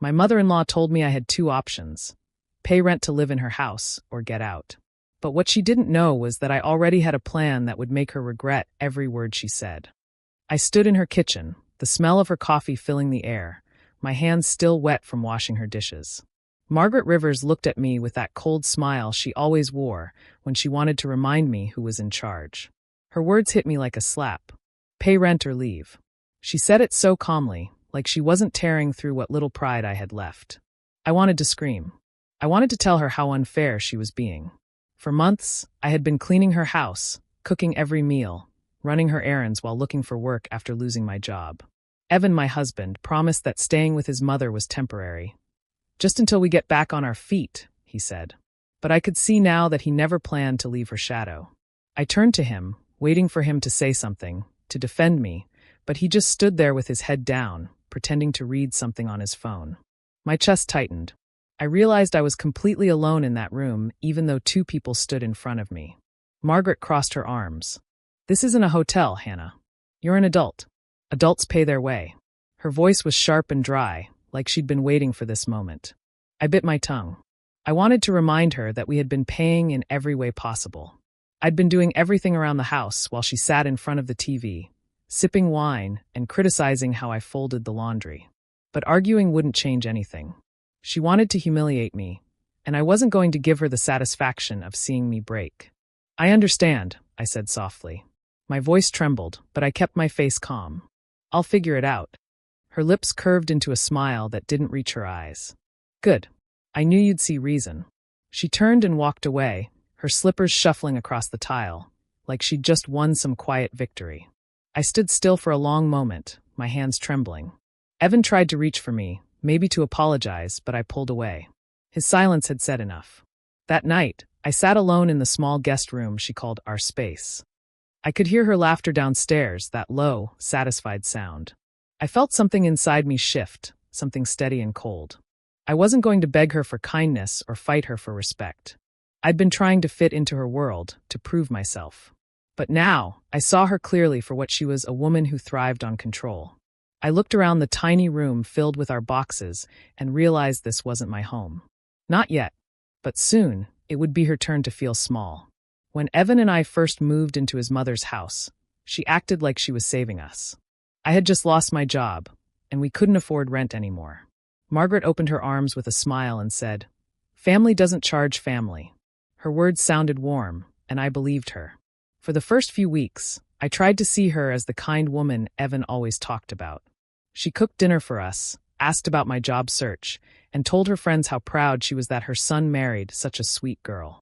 My mother-in-law told me I had two options: pay rent to live in her house or get out. But what she didn't know was that I already had a plan that would make her regret every word she said. I stood in her kitchen, the smell of her coffee filling the air, my hands still wet from washing her dishes. Margaret Rivers looked at me with that cold smile she always wore when she wanted to remind me who was in charge. Her words hit me like a slap. Pay rent or leave. She said it so calmly, like she wasn't tearing through what little pride I had left. I wanted to scream. I wanted to tell her how unfair she was being. For months, I had been cleaning her house, cooking every meal, running her errands while looking for work after losing my job. Evan, my husband, promised that staying with his mother was temporary. Just until we get back on our feet, he said. But I could see now that he never planned to leave her shadow. I turned to him, waiting for him to say something, to defend me, but he just stood there with his head down, pretending to read something on his phone. My chest tightened. I realized I was completely alone in that room, even though two people stood in front of me. Margaret crossed her arms. "This isn't a hotel, Hannah. You're an adult. Adults pay their way." Her voice was sharp and dry, like she'd been waiting for this moment. I bit my tongue. I wanted to remind her that we had been paying in every way possible. I'd been doing everything around the house while she sat in front of the TV, sipping wine and criticizing how I folded the laundry. But arguing wouldn't change anything. She wanted to humiliate me, and I wasn't going to give her the satisfaction of seeing me break. "I understand," I said softly. My voice trembled, but I kept my face calm. "I'll figure it out." Her lips curved into a smile that didn't reach her eyes. "Good. I knew you'd see reason." She turned and walked away, her slippers shuffling across the tile, like she'd just won some quiet victory. I stood still for a long moment, my hands trembling. Evan tried to reach for me, maybe to apologize, but I pulled away. His silence had said enough. That night, I sat alone in the small guest room she called our space. I could hear her laughter downstairs, that low, satisfied sound. I felt something inside me shift, something steady and cold. I wasn't going to beg her for kindness or fight her for respect. I'd been trying to fit into her world, to prove myself. But now, I saw her clearly for what she was: a woman who thrived on control. I looked around the tiny room filled with our boxes and realized this wasn't my home. Not yet, but soon, it would be her turn to feel small. When Evan and I first moved into his mother's house, she acted like she was saving us. I had just lost my job, and we couldn't afford rent anymore. Margaret opened her arms with a smile and said, "Family doesn't charge family." Her words sounded warm, and I believed her. For the first few weeks, I tried to see her as the kind woman Evan always talked about. She cooked dinner for us, asked about my job search, and told her friends how proud she was that her son married such a sweet girl.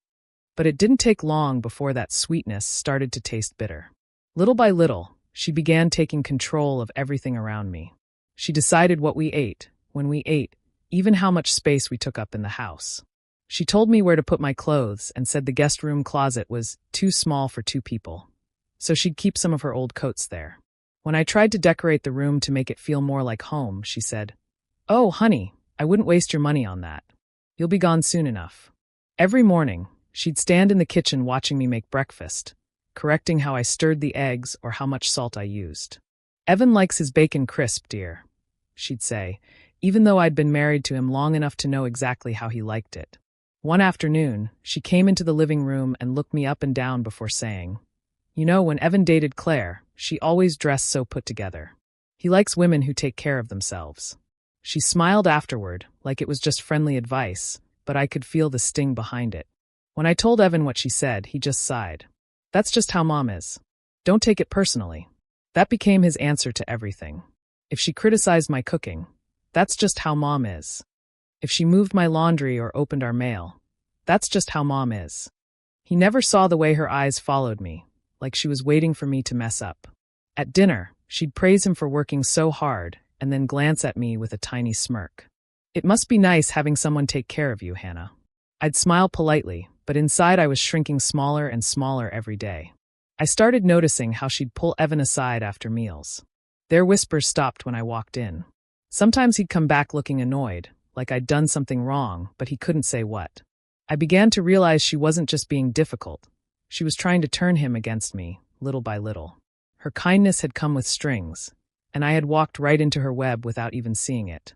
But it didn't take long before that sweetness started to taste bitter. Little by little, she began taking control of everything around me. She decided what we ate, when we ate, even how much space we took up in the house. She told me where to put my clothes and said the guest room closet was too small for two people, so she'd keep some of her old coats there. When I tried to decorate the room to make it feel more like home, she said, "Oh, honey, I wouldn't waste your money on that. You'll be gone soon enough." Every morning, she'd stand in the kitchen watching me make breakfast, correcting how I stirred the eggs or how much salt I used. "Evan likes his bacon crisp, dear," she'd say, even though I'd been married to him long enough to know exactly how he liked it. One afternoon, she came into the living room and looked me up and down before saying, "You know, when Evan dated Claire, she always dressed so put together. He likes women who take care of themselves." She smiled afterward, like it was just friendly advice, but I could feel the sting behind it. When I told Evan what she said, he just sighed. "That's just how Mom is. Don't take it personally." That became his answer to everything. If she criticized my cooking, "That's just how Mom is." If she moved my laundry or opened our mail, "That's just how Mom is." He never saw the way her eyes followed me, like she was waiting for me to mess up. At dinner, she'd praise him for working so hard and then glance at me with a tiny smirk. "It must be nice having someone take care of you, Hannah." I'd smile politely, but inside I was shrinking smaller and smaller every day. I started noticing how she'd pull Evan aside after meals. Their whispers stopped when I walked in. Sometimes he'd come back looking annoyed, like I'd done something wrong, but he couldn't say what. I began to realize she wasn't just being difficult. She was trying to turn him against me, little by little. Her kindness had come with strings, and I had walked right into her web without even seeing it.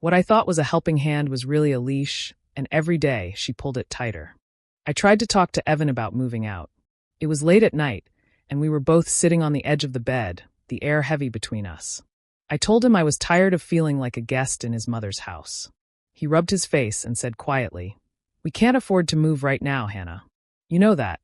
What I thought was a helping hand was really a leash, and every day she pulled it tighter. I tried to talk to Evan about moving out. It was late at night, and we were both sitting on the edge of the bed, the air heavy between us. I told him I was tired of feeling like a guest in his mother's house. He rubbed his face and said quietly, "We can't afford to move right now, Hannah. You know that."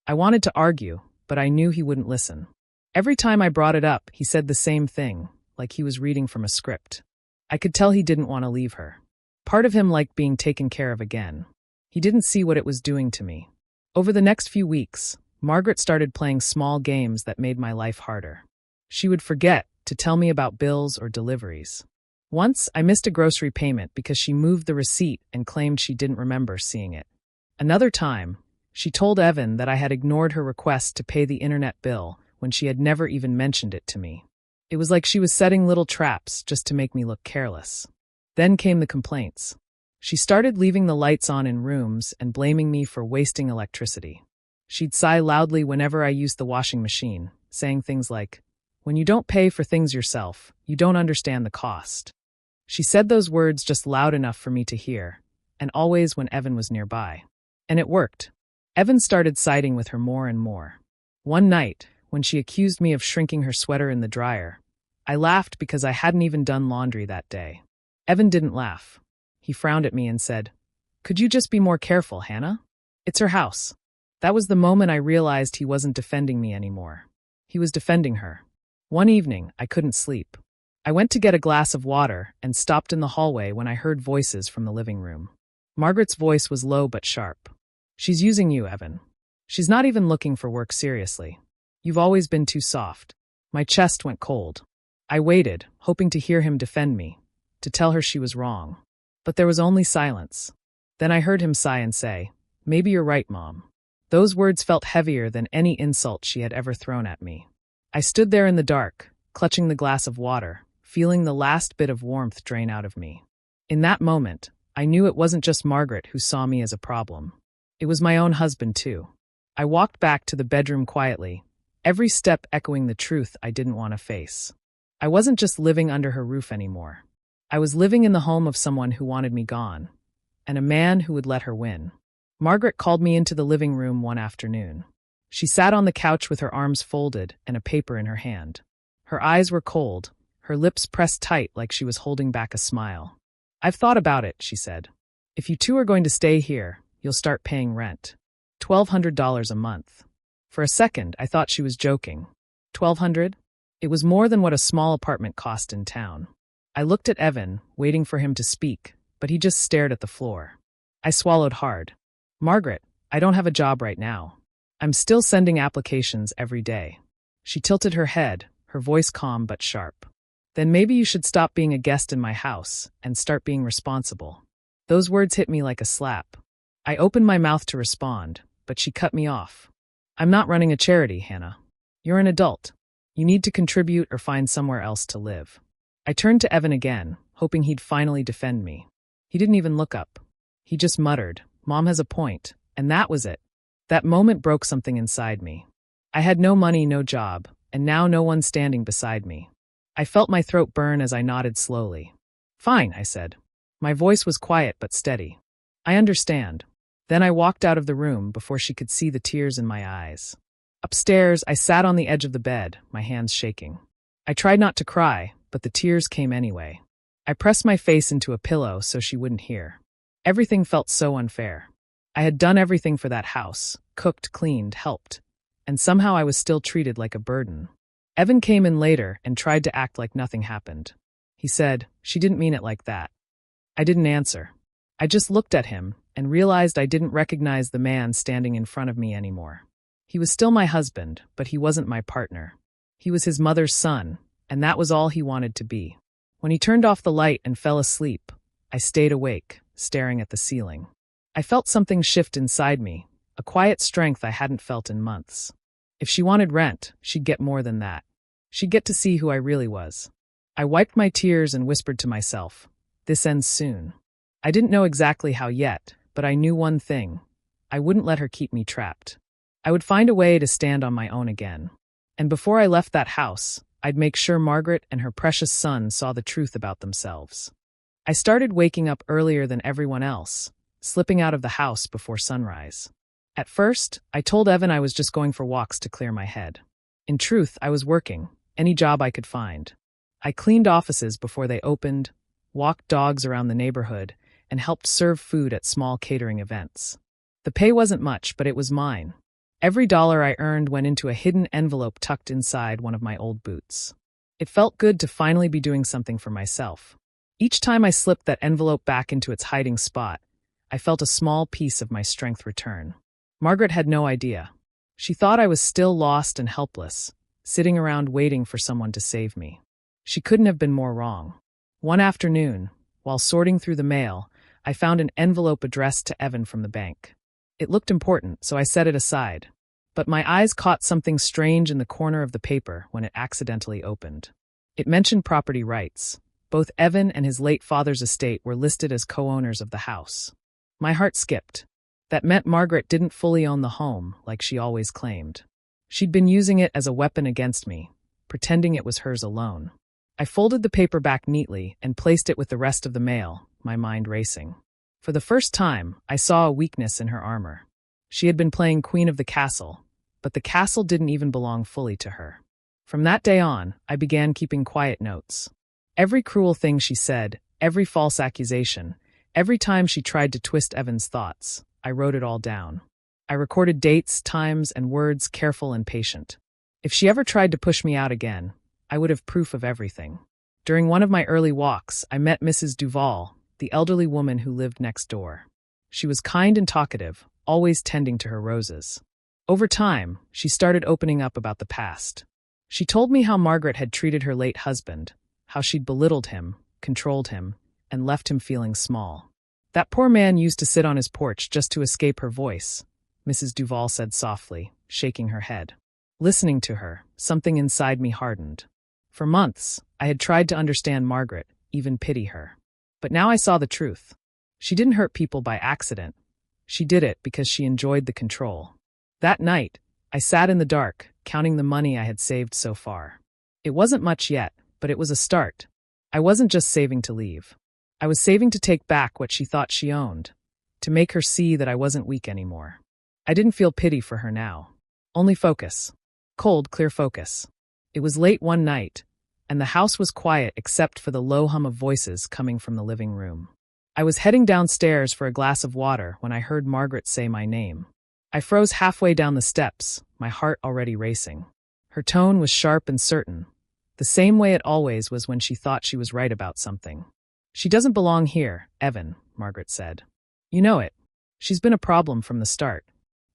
I wanted to argue, but I knew he wouldn't listen. Every time I brought it up, he said the same thing, like he was reading from a script. I could tell he didn't want to leave her. Part of him liked being taken care of again. He didn't see what it was doing to me. Over the next few weeks, Margaret started playing small games that made my life harder. She would forget to tell me about bills or deliveries. Once, I missed a grocery payment because she moved the receipt and claimed she didn't remember seeing it. Another time, she told Evan that I had ignored her request to pay the internet bill when she had never even mentioned it to me. It was like she was setting little traps just to make me look careless. Then came the complaints. She started leaving the lights on in rooms and blaming me for wasting electricity. She'd sigh loudly whenever I used the washing machine, saying things like, "When you don't pay for things yourself, you don't understand the cost." She said those words just loud enough for me to hear, and always when Evan was nearby. And it worked. Evan started siding with her more and more. One night, when she accused me of shrinking her sweater in the dryer, I laughed because I hadn't even done laundry that day. Evan didn't laugh. He frowned at me and said, "Could you just be more careful, Hannah? It's her house." That was the moment I realized he wasn't defending me anymore. He was defending her. One evening, I couldn't sleep. I went to get a glass of water and stopped in the hallway when I heard voices from the living room. Margaret's voice was low but sharp. "She's using you, Evan. She's not even looking for work seriously. You've always been too soft." My chest went cold. I waited, hoping to hear him defend me, to tell her she was wrong. But there was only silence. Then I heard him sigh and say, "Maybe you're right, Mom." Those words felt heavier than any insult she had ever thrown at me. I stood there in the dark, clutching the glass of water, feeling the last bit of warmth drain out of me. In that moment, I knew it wasn't just Margaret who saw me as a problem. It was my own husband, too. I walked back to the bedroom quietly, every step echoing the truth I didn't want to face. I wasn't just living under her roof anymore. I was living in the home of someone who wanted me gone, and a man who would let her win. Margaret called me into the living room one afternoon. She sat on the couch with her arms folded and a paper in her hand. Her eyes were cold, her lips pressed tight like she was holding back a smile. "I've thought about it," she said. "If you two are going to stay here, you'll start paying rent. $1,200 a month." For a second, I thought she was joking. 1,200? It was more than what a small apartment cost in town. I looked at Evan, waiting for him to speak, but he just stared at the floor. I swallowed hard. "Margaret, I don't have a job right now. I'm still sending applications every day." She tilted her head, her voice calm but sharp. "Then maybe you should stop being a guest in my house and start being responsible." Those words hit me like a slap. I opened my mouth to respond, but she cut me off. "I'm not running a charity, Hannah. You're an adult. You need to contribute or find somewhere else to live." I turned to Evan again, hoping he'd finally defend me. He didn't even look up. He just muttered, "Mom has a point," and that was it. That moment broke something inside me. I had no money, no job, and now no one standing beside me. I felt my throat burn as I nodded slowly. "Fine," I said. My voice was quiet but steady. "I understand." Then I walked out of the room before she could see the tears in my eyes. Upstairs, I sat on the edge of the bed, my hands shaking. I tried not to cry, but the tears came anyway. I pressed my face into a pillow so she wouldn't hear. Everything felt so unfair. I had done everything for that house, cooked, cleaned, helped, and somehow I was still treated like a burden. Evan came in later and tried to act like nothing happened. He said, "She didn't mean it like that." I didn't answer. I just looked at him and realized I didn't recognize the man standing in front of me anymore. He was still my husband, but he wasn't my partner. He was his mother's son, and that was all he wanted to be. When he turned off the light and fell asleep, I stayed awake, staring at the ceiling. I felt something shift inside me, a quiet strength I hadn't felt in months. If she wanted rent, she'd get more than that. She'd get to see who I really was. I wiped my tears and whispered to myself, "This ends soon." I didn't know exactly how yet, but I knew one thing. I wouldn't let her keep me trapped. I would find a way to stand on my own again. And before I left that house, I'd make sure Margaret and her precious son saw the truth about themselves. I started waking up earlier than everyone else, slipping out of the house before sunrise. At first, I told Evan I was just going for walks to clear my head. In truth, I was working, any job I could find. I cleaned offices before they opened, walked dogs around the neighborhood, and helped serve food at small catering events. The pay wasn't much, but it was mine. Every dollar I earned went into a hidden envelope tucked inside one of my old boots. It felt good to finally be doing something for myself. Each time I slipped that envelope back into its hiding spot, I felt a small piece of my strength return. Margaret had no idea. She thought I was still lost and helpless, sitting around waiting for someone to save me. She couldn't have been more wrong. One afternoon, while sorting through the mail, I found an envelope addressed to Evan from the bank. It looked important, so I set it aside. But my eyes caught something strange in the corner of the paper when it accidentally opened. It mentioned property rights. Both Evan and his late father's estate were listed as co-owners of the house. My heart skipped. That meant Margaret didn't fully own the home, like she always claimed. She'd been using it as a weapon against me, pretending it was hers alone. I folded the paper back neatly and placed it with the rest of the mail, my mind racing. For the first time, I saw a weakness in her armor. She had been playing Queen of the Castle, but the castle didn't even belong fully to her. From that day on, I began keeping quiet notes. Every cruel thing she said, every false accusation, every time she tried to twist Evan's thoughts, I wrote it all down. I recorded dates, times, and words, careful and patient. If she ever tried to push me out again, I would have proof of everything. During one of my early walks, I met Mrs. Duval, the elderly woman who lived next door. She was kind and talkative, always tending to her roses. Over time, she started opening up about the past. She told me how Margaret had treated her late husband, how she'd belittled him, controlled him, and left him feeling small. That poor man used to sit on his porch just to escape her voice, Mrs. Duval said softly, shaking her head. Listening to her, something inside me hardened. For months, I had tried to understand Margaret, even pity her. But now I saw the truth. She didn't hurt people by accident. She did it because she enjoyed the control. That night, I sat in the dark, counting the money I had saved so far. It wasn't much yet, but it was a start. I wasn't just saving to leave. I was saving to take back what she thought she owned, to make her see that I wasn't weak anymore. I didn't feel pity for her now. Only focus. Cold, clear focus. It was late one night, and the house was quiet except for the low hum of voices coming from the living room. I was heading downstairs for a glass of water when I heard Margaret say my name. I froze halfway down the steps, my heart already racing. Her tone was sharp and certain, the same way it always was when she thought she was right about something. "She doesn't belong here, Evan," Margaret said. "You know it. She's been a problem from the start."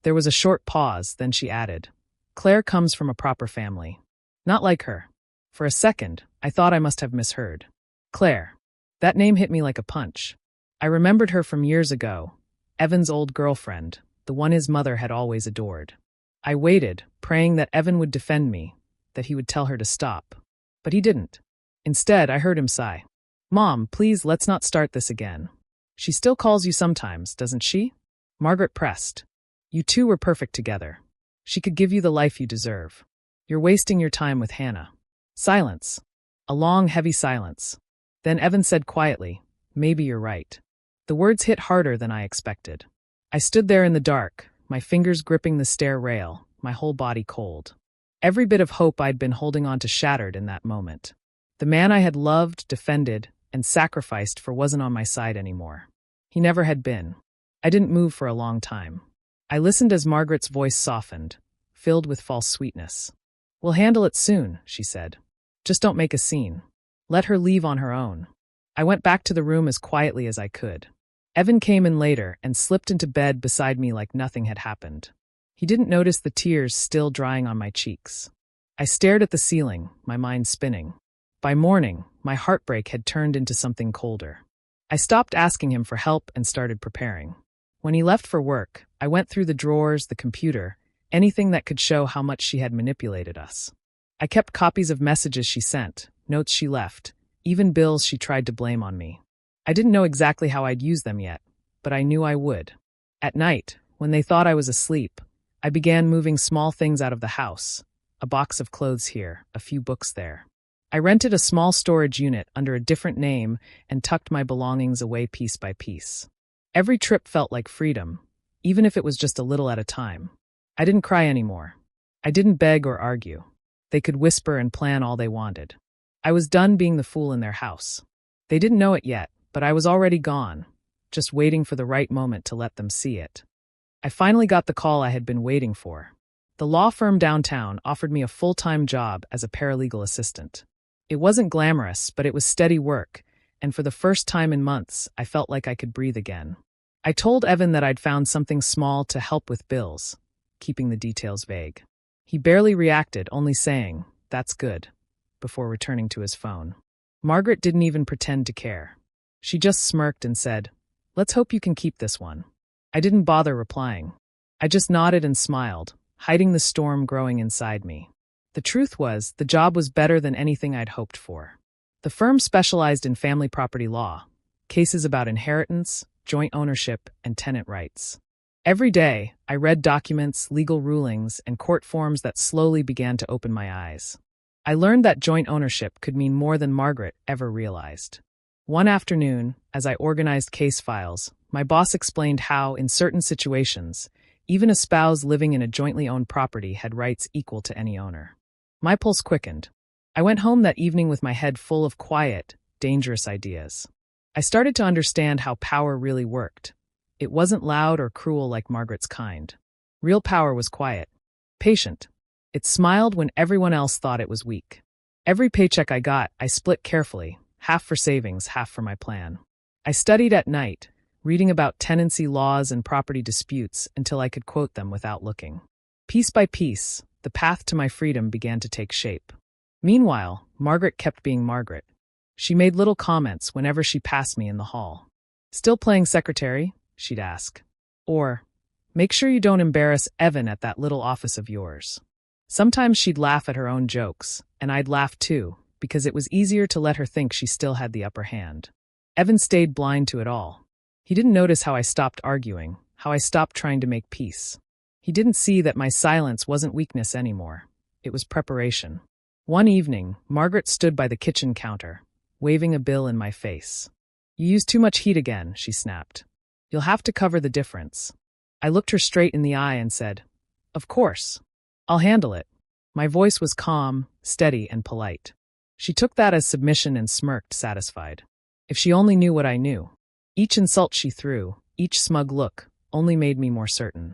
There was a short pause, then she added, "Claire comes from a proper family. Not like her." For a second, I thought I must have misheard. Claire. That name hit me like a punch. I remembered her from years ago, Evan's old girlfriend, the one his mother had always adored. I waited, praying that Evan would defend me, that he would tell her to stop. But he didn't. Instead, I heard him sigh. "Mom, please let's not start this again. She still calls you sometimes, doesn't she?" Margaret pressed. "You two were perfect together. She could give you the life you deserve. You're wasting your time with Hannah." Silence. A long, heavy silence. Then Evan said quietly, "Maybe you're right." The words hit harder than I expected. I stood there in the dark, my fingers gripping the stair rail, my whole body cold. Every bit of hope I'd been holding on to shattered in that moment. The man I had loved, defended, and sacrificed for wasn't on my side anymore. He never had been. I didn't move for a long time. I listened as Margaret's voice softened, filled with false sweetness. "We'll handle it soon," she said. "Just don't make a scene. Let her leave on her own." I went back to the room as quietly as I could. Evan came in later and slipped into bed beside me like nothing had happened. He didn't notice the tears still drying on my cheeks. I stared at the ceiling, my mind spinning. By morning, my heartbreak had turned into something colder. I stopped asking him for help and started preparing. When he left for work, I went through the drawers, the computer, anything that could show how much she had manipulated us. I kept copies of messages she sent, notes she left, even bills she tried to blame on me. I didn't know exactly how I'd use them yet, but I knew I would. At night, when they thought I was asleep, I began moving small things out of the house, a box of clothes here, a few books there. I rented a small storage unit under a different name and tucked my belongings away piece by piece. Every trip felt like freedom, even if it was just a little at a time. I didn't cry anymore. I didn't beg or argue. They could whisper and plan all they wanted. I was done being the fool in their house. They didn't know it yet, but I was already gone, just waiting for the right moment to let them see it. I finally got the call I had been waiting for. The law firm downtown offered me a full-time job as a paralegal assistant. It wasn't glamorous, but it was steady work, and for the first time in months, I felt like I could breathe again. I told Evan that I'd found something small to help with bills, keeping the details vague. He barely reacted, only saying, "That's good," before returning to his phone. Margaret didn't even pretend to care. She just smirked and said, "Let's hope you can keep this one." I didn't bother replying. I just nodded and smiled, hiding the storm growing inside me. The truth was, the job was better than anything I'd hoped for. The firm specialized in family property law, cases about inheritance, joint ownership, and tenant rights. Every day, I read documents, legal rulings, and court forms that slowly began to open my eyes. I learned that joint ownership could mean more than Margaret ever realized. One afternoon, as I organized case files, my boss explained how, in certain situations, even a spouse living in a jointly owned property had rights equal to any owner. My pulse quickened. I went home that evening with my head full of quiet, dangerous ideas. I started to understand how power really worked. It wasn't loud or cruel like Margaret's kind. Real power was quiet, patient. It smiled when everyone else thought it was weak. Every paycheck I got, I split carefully, half for savings, half for my plan. I studied at night, reading about tenancy laws and property disputes until I could quote them without looking. Piece by piece, the path to my freedom began to take shape. Meanwhile, Margaret kept being Margaret. She made little comments whenever she passed me in the hall. "Still playing secretary?" she'd ask. Or, "Make sure you don't embarrass Evan at that little office of yours." Sometimes she'd laugh at her own jokes, and I'd laugh too, because it was easier to let her think she still had the upper hand. Evan stayed blind to it all. He didn't notice how I stopped arguing, how I stopped trying to make peace. He didn't see that my silence wasn't weakness anymore. It was preparation. One evening, Margaret stood by the kitchen counter, waving a bill in my face. "You use too much heat again," she snapped. "You'll have to cover the difference." I looked her straight in the eye and said, "Of course. I'll handle it." My voice was calm, steady, and polite. She took that as submission and smirked, satisfied. If she only knew what I knew. Each insult she threw, each smug look, only made me more certain.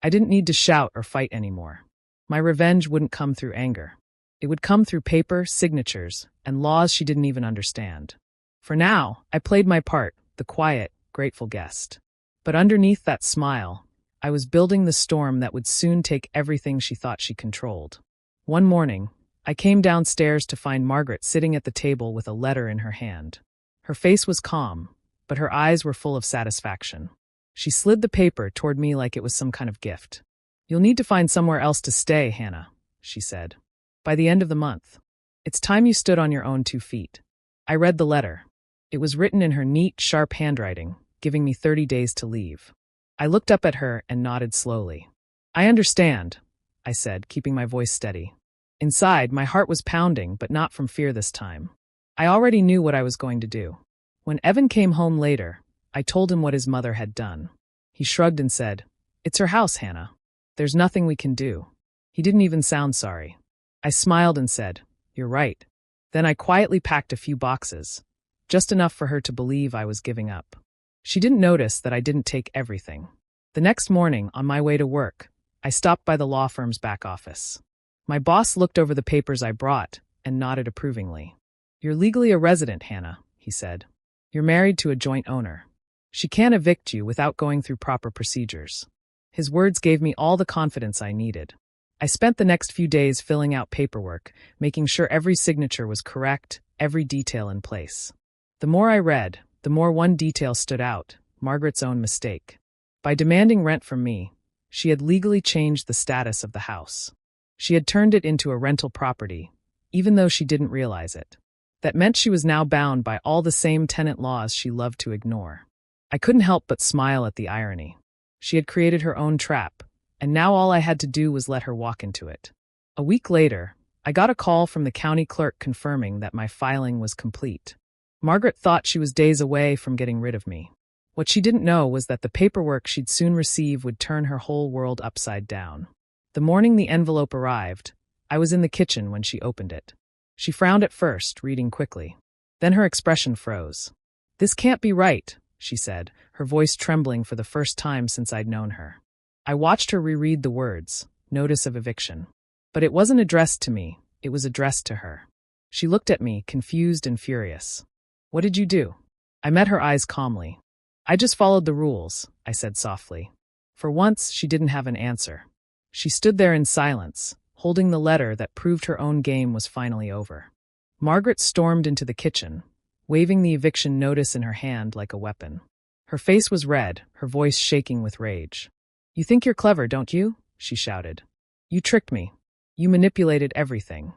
I didn't need to shout or fight anymore. My revenge wouldn't come through anger. It would come through paper, signatures, and laws she didn't even understand. For now, I played my part, the quiet, grateful guest. But underneath that smile, I was building the storm that would soon take everything she thought she controlled. One morning, I came downstairs to find Margaret sitting at the table with a letter in her hand. Her face was calm, but her eyes were full of satisfaction. She slid the paper toward me like it was some kind of gift. "You'll need to find somewhere else to stay, Hannah," she said. "By the end of the month. It's time you stood on your own 2 feet." I read the letter. It was written in her neat, sharp handwriting, giving me 30 days to leave. I looked up at her and nodded slowly. "I understand," I said, keeping my voice steady. Inside, my heart was pounding, but not from fear this time. I already knew what I was going to do. When Evan came home later, I told him what his mother had done. He shrugged and said, "It's her house, Hannah. There's nothing we can do." He didn't even sound sorry. I smiled and said, "You're right." Then I quietly packed a few boxes, just enough for her to believe I was giving up. She didn't notice that I didn't take everything. The next morning, on my way to work, I stopped by the law firm's back office. My boss looked over the papers I brought and nodded approvingly. "You're legally a resident, Hannah," he said. "You're married to a joint owner. She can't evict you without going through proper procedures." His words gave me all the confidence I needed. I spent the next few days filling out paperwork, making sure every signature was correct, every detail in place. The more I read, the more one detail stood out, Margaret's own mistake. By demanding rent from me, she had legally changed the status of the house. She had turned it into a rental property, even though she didn't realize it. That meant she was now bound by all the same tenant laws she loved to ignore. I couldn't help but smile at the irony. She had created her own trap, and now all I had to do was let her walk into it. A week later, I got a call from the county clerk confirming that my filing was complete. Margaret thought she was days away from getting rid of me. What she didn't know was that the paperwork she'd soon receive would turn her whole world upside down. The morning the envelope arrived, I was in the kitchen when she opened it. She frowned at first, reading quickly. Then her expression froze. "This can't be right," she said, her voice trembling for the first time since I'd known her. I watched her reread the words, notice of eviction. But it wasn't addressed to me, it was addressed to her. She looked at me, confused and furious. "What did you do?" I met her eyes calmly. "I just followed the rules," I said softly. For once, she didn't have an answer. She stood there in silence, holding the letter that proved her own game was finally over. Margaret stormed into the kitchen, waving the eviction notice in her hand like a weapon. Her face was red, her voice shaking with rage. "You think you're clever, don't you?" she shouted. "You tricked me. You manipulated everything."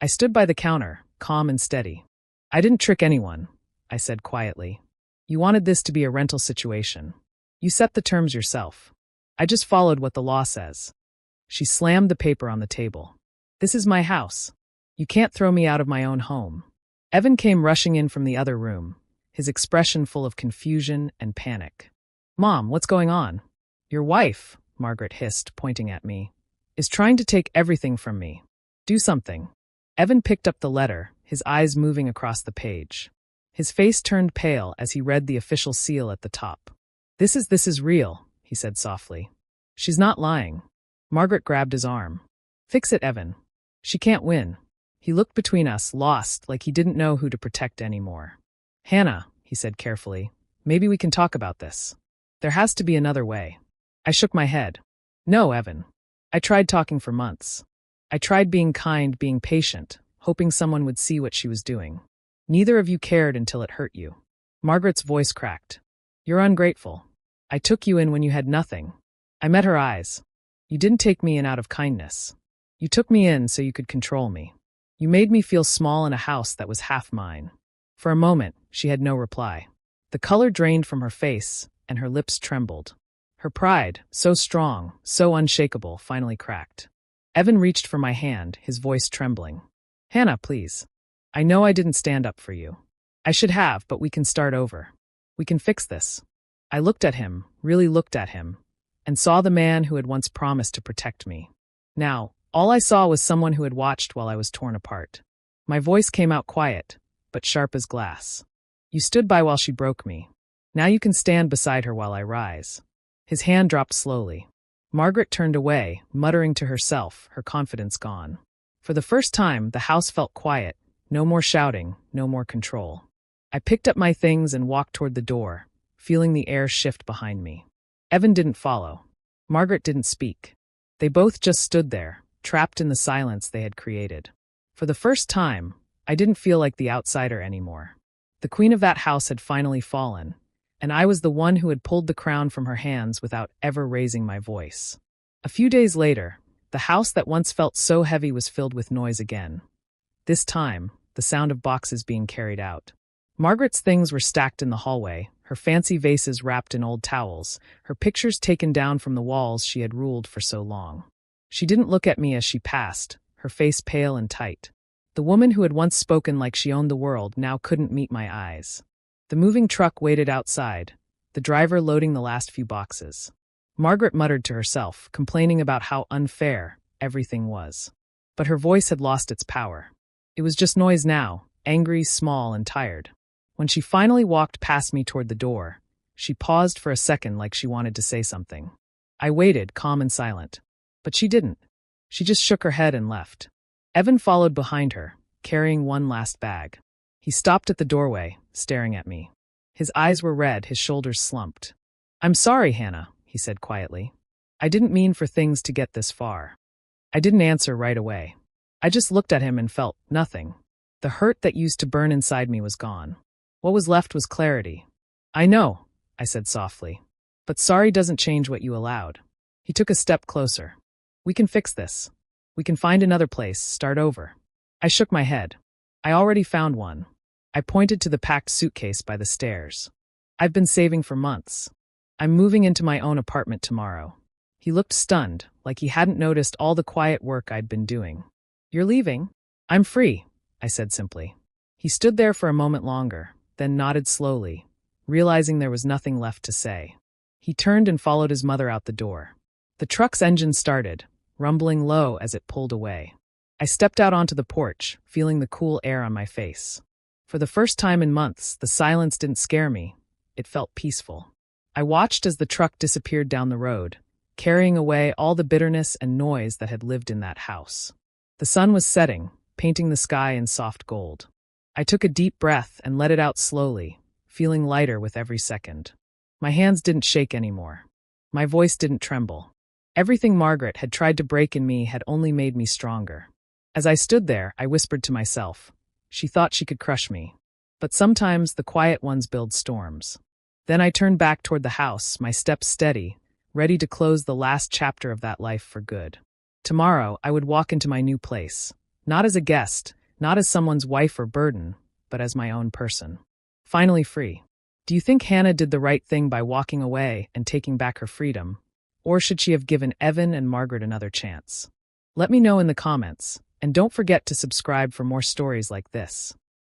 I stood by the counter, calm and steady. "I didn't trick anyone," I said quietly. "You wanted this to be a rental situation. You set the terms yourself. I just followed what the law says." She slammed the paper on the table. "This is my house. You can't throw me out of my own home." Evan came rushing in from the other room, his expression full of confusion and panic. "Mom, what's going on?" "Your wife," Margaret hissed, pointing at me, "is trying to take everything from me. Do something." Evan picked up the letter, his eyes moving across the page. His face turned pale as he read the official seal at the top. This is real," he said softly. "She's not lying." Margaret grabbed his arm. "Fix it, Evan. She can't win." He looked between us, lost, like he didn't know who to protect anymore. "Hannah," he said carefully, "maybe we can talk about this. There has to be another way." I shook my head. "No, Evan. I tried talking for months. I tried being kind, being patient, hoping someone would see what she was doing. Neither of you cared until it hurt you." Margaret's voice cracked. "You're ungrateful. I took you in when you had nothing." I met her eyes. "You didn't take me in out of kindness. You took me in so you could control me. You made me feel small in a house that was half mine." For a moment, she had no reply. The color drained from her face, and her lips trembled. Her pride, so strong, so unshakable, finally cracked. Evan reached for my hand, his voice trembling. "Hannah, please. I know I didn't stand up for you. I should have, but we can start over. We can fix this." I looked at him, really looked at him, and saw the man who had once promised to protect me. Now, all I saw was someone who had watched while I was torn apart. My voice came out quiet, but sharp as glass. "You stood by while she broke me. Now you can stand beside her while I rise." His hand dropped slowly. Margaret turned away, muttering to herself, her confidence gone. For the first time, the house felt quiet. No more shouting, no more control. I picked up my things and walked toward the door, feeling the air shift behind me. Evan didn't follow. Margaret didn't speak. They both just stood there, trapped in the silence they had created. For the first time, I didn't feel like the outsider anymore. The queen of that house had finally fallen, and I was the one who had pulled the crown from her hands without ever raising my voice. A few days later, the house that once felt so heavy was filled with noise again. This time, the sound of boxes being carried out. Margaret's things were stacked in the hallway, her fancy vases wrapped in old towels, her pictures taken down from the walls she had ruled for so long. She didn't look at me as she passed, her face pale and tight. The woman who had once spoken like she owned the world now couldn't meet my eyes. The moving truck waited outside, the driver loading the last few boxes. Margaret muttered to herself, complaining about how unfair everything was. But her voice had lost its power. It was just noise now, angry, small, and tired. When she finally walked past me toward the door, she paused for a second like she wanted to say something. I waited, calm and silent. But she didn't. She just shook her head and left. Evan followed behind her, carrying one last bag. He stopped at the doorway, staring at me. His eyes were red, his shoulders slumped. "I'm sorry, Hannah," he said quietly. "I didn't mean for things to get this far." I didn't answer right away. I just looked at him and felt nothing. The hurt that used to burn inside me was gone. What was left was clarity. "I know," I said softly. "But sorry doesn't change what you allowed." He took a step closer. "We can fix this. We can find another place, start over." I shook my head. "I already found one." I pointed to the packed suitcase by the stairs. "I've been saving for months. I'm moving into my own apartment tomorrow." He looked stunned, like he hadn't noticed all the quiet work I'd been doing. "You're leaving?" I'm free, I said simply. He stood there for a moment longer, then nodded slowly, realizing there was nothing left to say. He turned and followed his mother out the door. The truck's engine started, rumbling low as it pulled away. I stepped out onto the porch, feeling the cool air on my face. For the first time in months, the silence didn't scare me. It felt peaceful. I watched as the truck disappeared down the road, carrying away all the bitterness and noise that had lived in that house. The sun was setting, painting the sky in soft gold. I took a deep breath and let it out slowly, feeling lighter with every second. My hands didn't shake anymore. My voice didn't tremble. Everything Margaret had tried to break in me had only made me stronger. As I stood there, I whispered to myself, she thought she could crush me. But sometimes the quiet ones build storms. Then I turned back toward the house, my steps steady, ready to close the last chapter of that life for good. Tomorrow, I would walk into my new place, not as a guest, not as someone's wife or burden, but as my own person. Finally free. Do you think Hannah did the right thing by walking away and taking back her freedom? Or should she have given Evan and Margaret another chance? Let me know in the comments, and don't forget to subscribe for more stories like this.